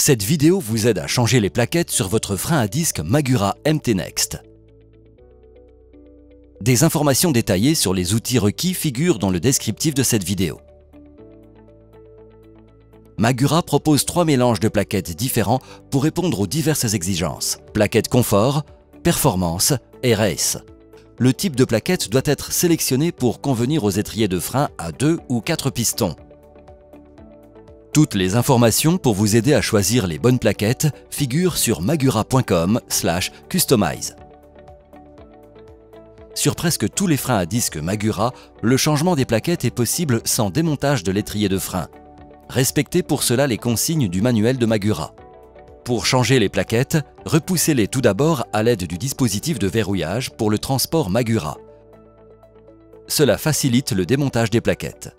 Cette vidéo vous aide à changer les plaquettes sur votre frein à disque Magura MT Next. Des informations détaillées sur les outils requis figurent dans le descriptif de cette vidéo. Magura propose 3 mélanges de plaquettes différents pour répondre aux diverses exigences. Plaquettes confort, performance et race. Le type de plaquette doit être sélectionné pour convenir aux étriers de frein à 2 ou 4 pistons. Toutes les informations pour vous aider à choisir les bonnes plaquettes figurent sur magura.com/customize. Sur presque tous les freins à disque Magura, le changement des plaquettes est possible sans démontage de l'étrier de frein. Respectez pour cela les consignes du manuel de Magura. Pour changer les plaquettes, repoussez-les tout d'abord à l'aide du dispositif de verrouillage pour le transport Magura. Cela facilite le démontage des plaquettes.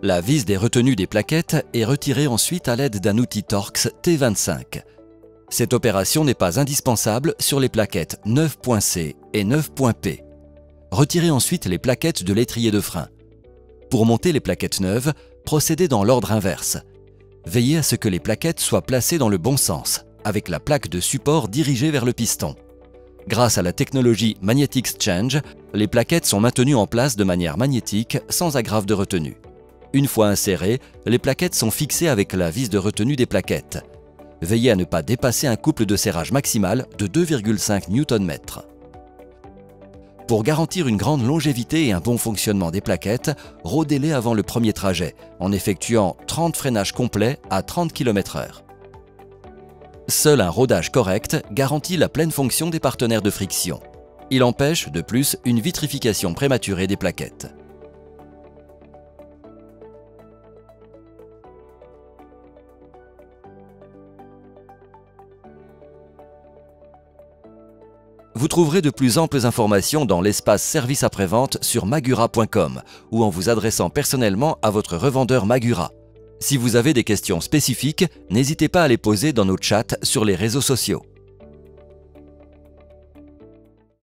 La vis des retenues des plaquettes est retirée ensuite à l'aide d'un outil Torx T25. Cette opération n'est pas indispensable sur les plaquettes 9.C et 9.P. Retirez ensuite les plaquettes de l'étrier de frein. Pour monter les plaquettes neuves, procédez dans l'ordre inverse. Veillez à ce que les plaquettes soient placées dans le bon sens, avec la plaque de support dirigée vers le piston. Grâce à la technologie Magnetic Change, les plaquettes sont maintenues en place de manière magnétique sans agrafe de retenue. Une fois insérées, les plaquettes sont fixées avec la vis de retenue des plaquettes. Veillez à ne pas dépasser un couple de serrage maximal de 2,5 Nm. Pour garantir une grande longévité et un bon fonctionnement des plaquettes, rodez-les avant le premier trajet, en effectuant 30 freinages complets à 30 km/h. Seul un rodage correct garantit la pleine fonction des partenaires de friction. Il empêche, de plus, une vitrification prématurée des plaquettes. Vous trouverez de plus amples informations dans l'espace service après-vente sur magura.com ou en vous adressant personnellement à votre revendeur Magura. Si vous avez des questions spécifiques, n'hésitez pas à les poser dans nos chats sur les réseaux sociaux.